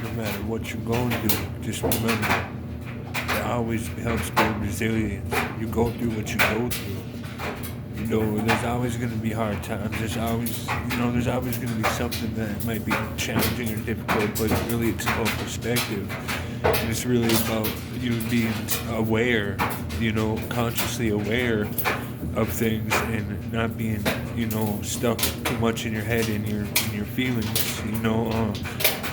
no matter what you're going through, just remember, it always helps build resilience. You go through what you go through. There's always going to be hard times. There's always going to be something that might be challenging or difficult, but really it's about perspective. And it's really about you being aware, consciously aware of things and not being, stuck too much in your head and your feelings,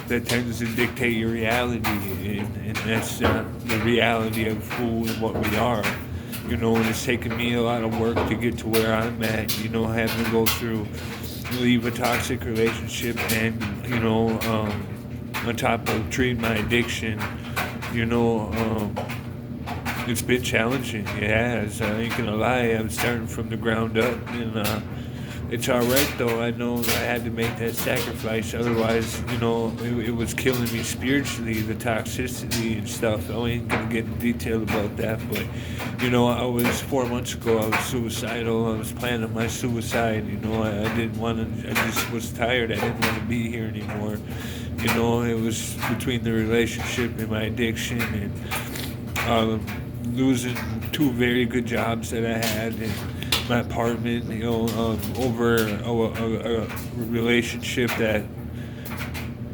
that tends to dictate your reality, and that's not the reality of who and what we are. And it's taken me a lot of work to get to where I'm at, having to go through, leave a toxic relationship and, on top of treating my addiction, it's been challenging. It has. I ain't gonna lie. I'm starting from the ground up, and it's all right though. I know that I had to make that sacrifice. Otherwise, it was killing me spiritually. The toxicity and stuff. I ain't gonna get in detail about that, but I was 4 months ago. I was suicidal. I was planning my suicide. I didn't want to. I just was tired. I didn't want to be here anymore. It was between the relationship and my addiction and losing 2 very good jobs that I had and my apartment, over a relationship that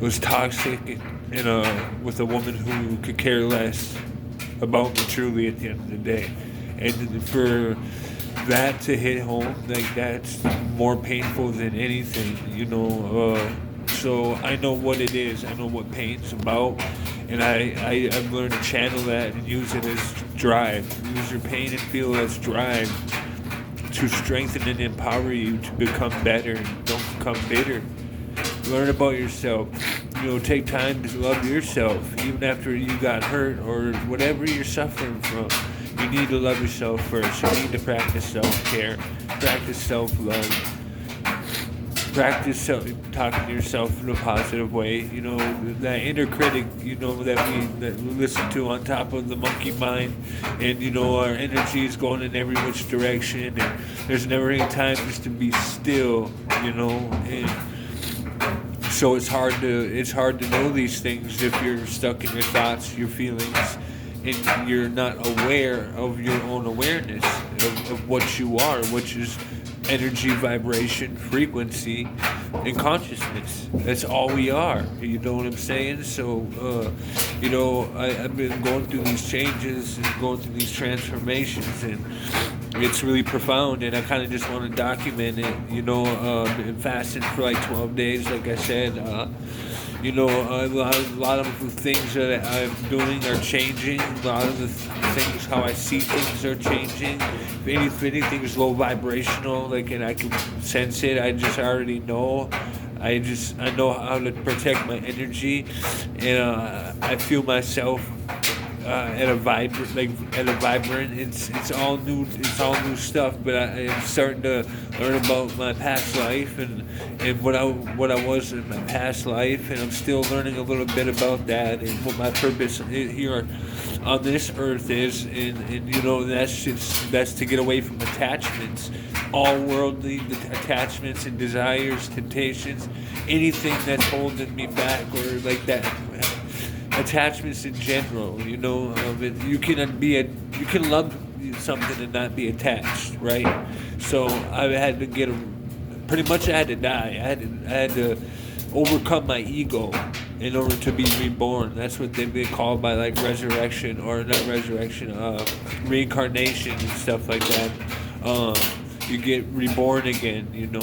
was toxic and with a woman who could care less about me truly at the end of the day. And for that to hit home, like that's more painful than anything, so I know what it is. I know what pain's about, and I've learned to channel that and use it as drive. Use your pain and feel it as drive to strengthen and empower you to become better. Don't become bitter. Learn about yourself. Take time to love yourself, even after you got hurt or whatever you're suffering from. You need to love yourself first. You need to practice self-care, practice self-love. Practice talking to yourself in a positive way. That inner critic, that we listen to on top of the monkey mind, and our energy is going in every which direction, and there's never any time just to be still. And so it's hard to know these things if you're stuck in your thoughts, your feelings, and you're not aware of your own awareness of what you are, which is energy, vibration, frequency, and consciousness. That's all we are. You know what I'm saying? So, I've been going through these changes and going through these transformations, and it's really profound, and I kind of just want to document it. Been fasting for like 12 days, like I said. A lot of the things that I'm doing are changing. A lot of the things, how I see things are changing. If anything's low vibrational, and I can sense it, I just already know. I know how to protect my energy, and I feel myself at a vibrant. It's all new. It's all new stuff. But I'm starting to learn about my past life and what I was in my past life, and I'm still learning a little bit about that and what my purpose here on this earth is. And that's to get away from attachments, all worldly attachments and desires, temptations, anything that's holding me back or like that. Attachments in general, you can love something and not be attached, right? So I had to I had to die. I had to overcome my ego in order to be reborn. That's what they've been called by resurrection, or not resurrection, reincarnation and stuff like that. You get reborn again, and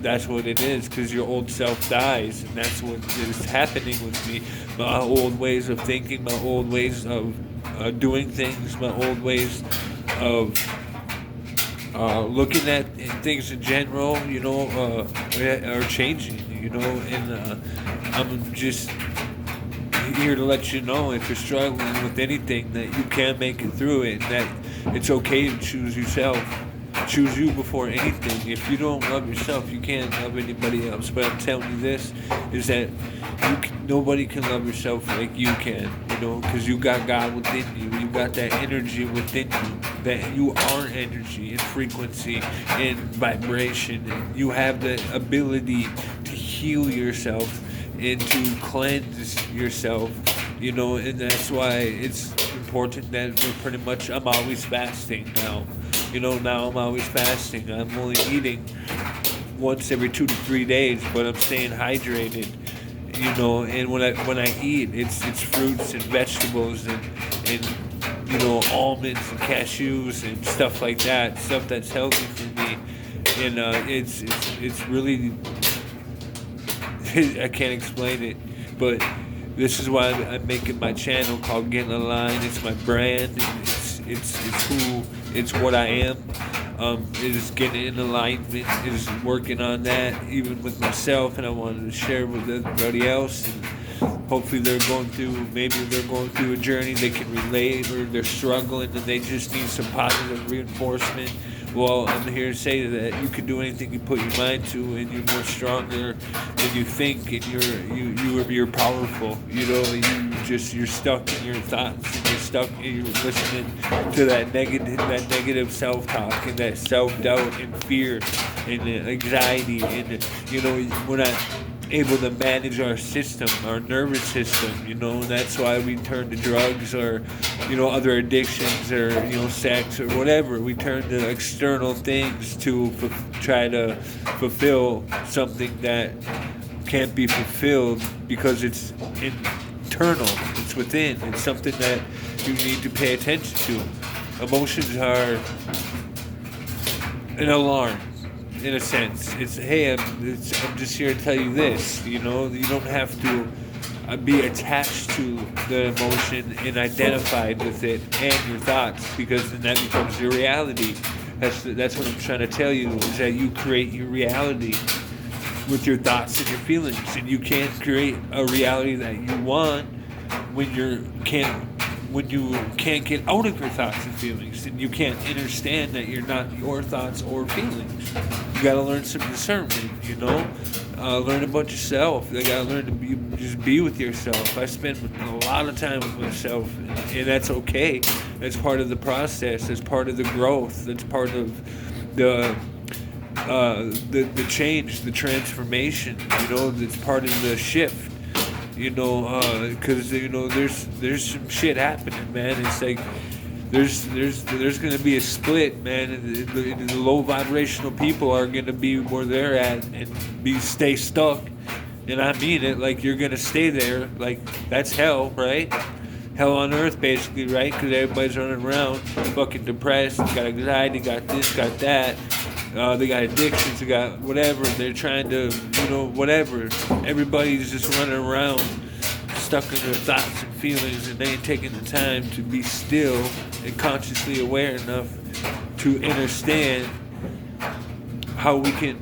that's what it is, because your old self dies, and that's what is happening with me. My old ways of thinking, my old ways of doing things, my old ways of looking at things in general, are changing, and I'm just here to let you know, if you're struggling with anything, that you can make it through it, and that it's okay to choose yourself. Choose you before anything. If you don't love yourself, you can't love anybody else. But I'm telling you this, is that nobody can love yourself like you can, because you got God within you. You got that energy within you, that you are energy and frequency and vibration. And you have the ability to heal yourself and to cleanse yourself, and that's why it's important that I'm always fasting now. Now I'm always fasting. I'm only eating once every 2 to 3 days, but I'm staying hydrated. And when I eat, it's fruits and vegetables and almonds and cashews and stuff like that, stuff that's healthy for me. And it's really I can't explain it, but this is why I'm making my channel called Getting Aligned. It's my brand. It's what I am. Is getting in alignment, is working on that even with myself, and I wanted to share with everybody else. And hopefully maybe they're going through a journey they can relate, or they're struggling and they just need some positive reinforcement. Well, I'm here to say that you can do anything you put your mind to, and you're more stronger than you think, and you're powerful. You're stuck in your thoughts, and you're listening to that negative self-talk and that self-doubt and fear and anxiety, and we're not able to manage our system, our nervous system, and that's why we turn to drugs, or other addictions, or sex, or whatever. We turn to external things to try to fulfill something that can't be fulfilled because it's internal, it's within, it's something that you need to pay attention to. Emotions are an alarm, in a sense. It's, hey, I'm just here to tell you this. You don't have to be attached to the emotion and identified with it and your thoughts, because then that becomes your reality. That's what I'm trying to tell you, is that you create your reality with your thoughts and your feelings, and you can't create a reality that you want when you can't get out of your thoughts and feelings, and you can't understand that you're not your thoughts or feelings. You gotta learn some discernment, learn about yourself. You gotta learn to just be with yourself. I spend a lot of time with myself, and that's okay. That's part of the process. That's part of the growth. That's part of the change, the transformation. That's part of the shift. Because there's some shit happening, man. It's like there's gonna be a split, man. And the low vibrational people are gonna be where they're at and stay stuck. And I mean it, like you're gonna stay there. Like that's hell, right? Hell on earth, basically, right? Because everybody's running around, fucking depressed, got anxiety, got this, got that. They got addictions, they got whatever. They're trying to, whatever. Everybody's just running around, stuck in their thoughts and feelings, and they ain't taking the time to be still and consciously aware enough to understand how we can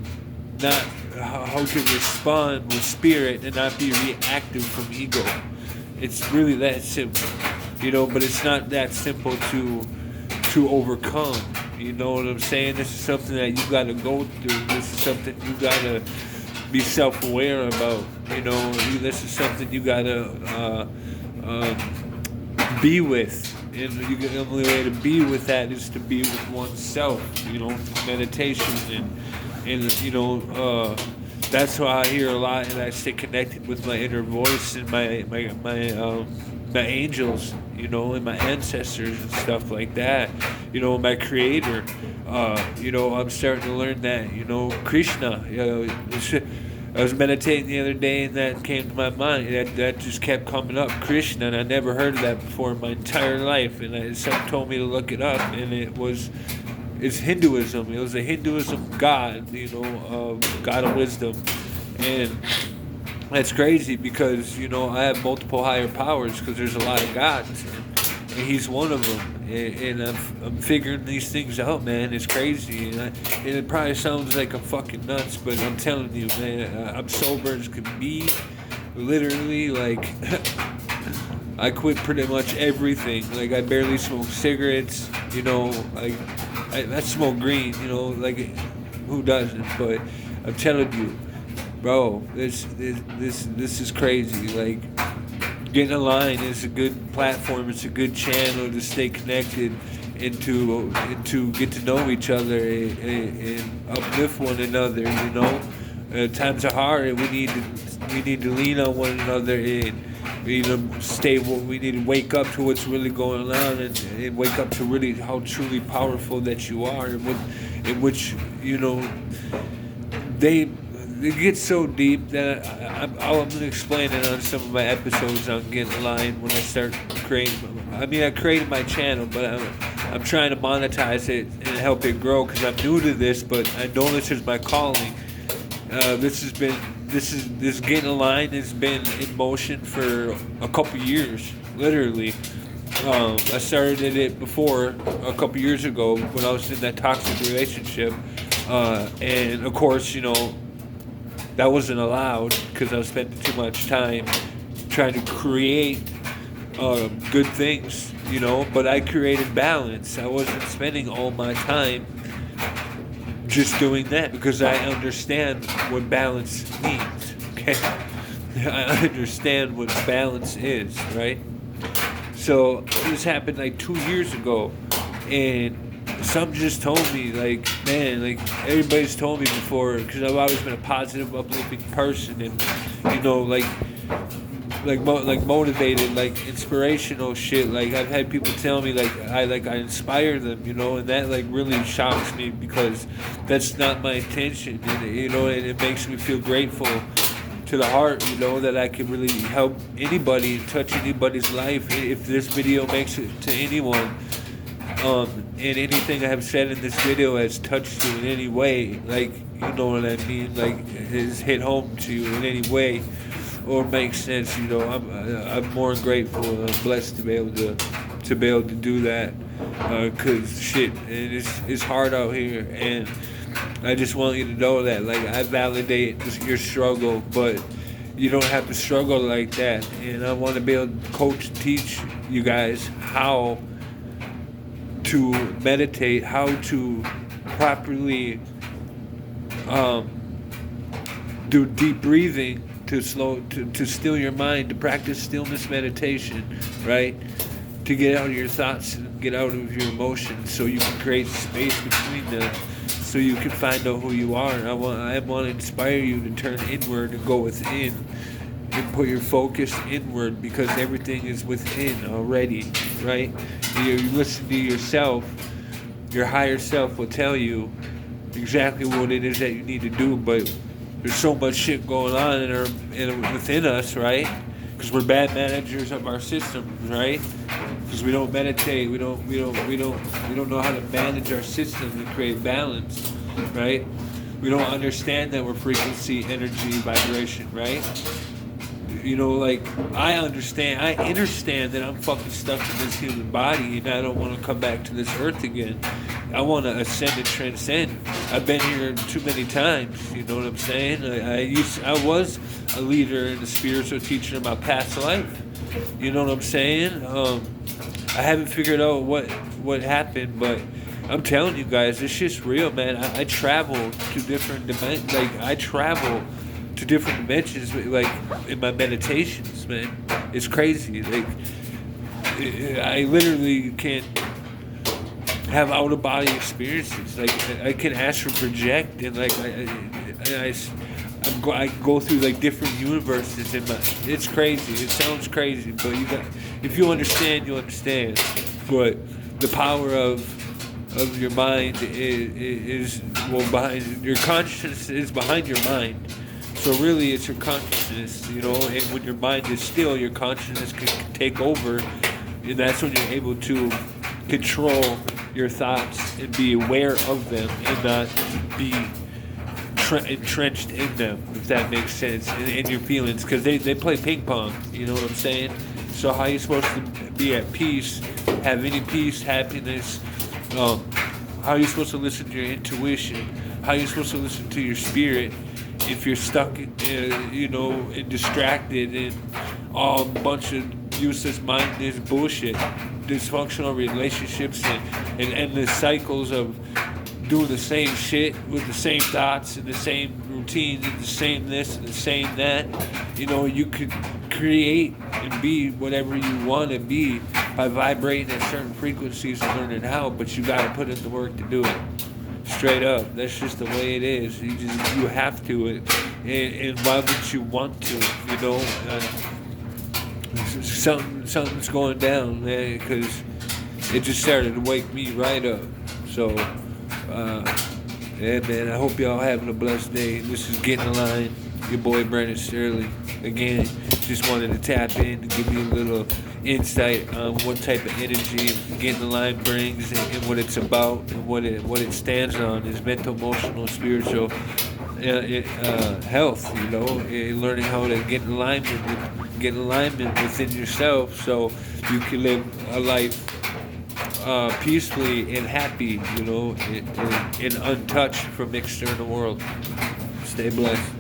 respond with spirit and not be reactive from ego. It's really that simple, but it's not that simple to overcome. You know what I'm saying? This is something that you gotta go through. This is something you gotta be self-aware about. This is something you gotta be with. And the only way to be with that is to be with oneself. Meditation and that's why I hear a lot, and I stay connected with my inner voice and my angels, and my ancestors and stuff like that. My creator. I'm starting to learn that, Krishna. I was meditating the other day, and that came to my mind. That just kept coming up, Krishna, and I never heard of that before in my entire life. And someone told me to look it up, and it's Hinduism. It was a Hinduism god, god of wisdom. And that's crazy because, I have multiple higher powers because there's a lot of gods. And he's one of them. And I'm figuring these things out, man. It's crazy. And it probably sounds like I'm fucking nuts, but I'm telling you, man, I'm sober as can be. Literally, like, I quit pretty much everything. Like, I barely smoke cigarettes, I smoke green, like, who doesn't? But I'm telling you, bro, this is crazy. Like, Getting Aligned is a good platform. It's a good channel to stay connected and to get to know each other and uplift one another. Times are hard, and we need to We need to lean on one another, and we need to we need to wake up to what's really going on, and wake up to really how truly powerful that you are, and in which, they get so deep that I'm going to explain it on some of my episodes on Get Aligned when I start creating. I mean, I created my channel, but I'm trying to monetize it and help it grow because I'm new to this, but I know this is my calling. This Getting Aligned has been in motion for a couple years, literally. I started it before a couple years ago when I was in that toxic relationship, and of course, that wasn't allowed because I was spending too much time trying to create good things, but I created balance. I wasn't spending all my time just doing that because I understand what balance means, okay? I understand what balance is, right? So this happened like 2 years ago, and some just told me, like, man, like everybody's told me before, because I've always been a positive, uplifting person, and like motivated, like inspirational shit. Like I've had people tell me like I inspire them, and that like really shocks me because that's not my intention, and it makes me feel grateful to the heart, that I can really help anybody, touch anybody's life if this video makes it to anyone. And anything I have said in this video has touched you in any way, like, you know what I mean, like, has hit home to you in any way, or makes sense, I'm more grateful and I'm blessed to be able to do that, cause shit, and it's hard out here, and I just want you to know that, like, I validate your struggle, but you don't have to struggle like that, and I want to be able to coach and teach you guys how to meditate, how to properly do deep breathing to still your mind, to practice stillness meditation, right? To get out of your thoughts and get out of your emotions so you can create space between them so you can find out who you are. I want to inspire you to turn inward and go within and put your focus inward because everything is within already, right? You listen to yourself, your higher self will tell you exactly what it is that you need to do, but there's so much shit going on within us, right? Because we're bad managers of our systems, right? Because we don't meditate, we don't know how to manage our system and create balance, right? We don't understand that we're frequency, energy, vibration, right? Like, I understand that I'm fucking stuck in this human body and I don't want to come back to this earth again. I want to ascend and transcend. I've been here too many times, you know what I'm saying? I was a leader and a spiritual teacher in my past life, you know what I'm saying? I haven't figured out what happened, but I'm telling you guys, this shit's real, man. I travel to different dimensions, I travel to different dimensions, like in my meditations, man. It's crazy. Like, I literally can have out of body experiences. Like, I can astral project, and like I go through like different universes in my. It's crazy. It sounds crazy, but if you understand, you understand. But the power of your mind is behind your consciousness is behind your mind. So really, it's your consciousness, and when your mind is still, your consciousness can take over, and that's when you're able to control your thoughts and be aware of them and not be entrenched in them, if that makes sense, and your feelings, because they play ping pong, you know what I'm saying? So how are you supposed to be at peace, have any peace, happiness? How are you supposed to listen to your intuition? How are you supposed to listen to your spirit? If you're stuck, and distracted and a bunch of useless mindless bullshit, dysfunctional relationships and endless cycles of doing the same shit with the same thoughts and the same routines and the same this and the same that, you could create and be whatever you want to be by vibrating at certain frequencies and learning how, but you got to put in the work to do it. Straight up, that's just the way it is. You have to. and why would you want to? You know, something's going down, man, because it just started to wake me right up. So, yeah, man, I hope y'all having a blessed day. This is Getting Aligned, your boy Brandon Sterling. Again, just wanted to tap in to give you a little insight on what type of energy Getting Aligned brings, and what it's about, and what it stands on is mental, emotional, spiritual health. You know, learning how to get alignment within yourself, so you can live a life peacefully and happy. You know, and untouched from external world. Stay blessed.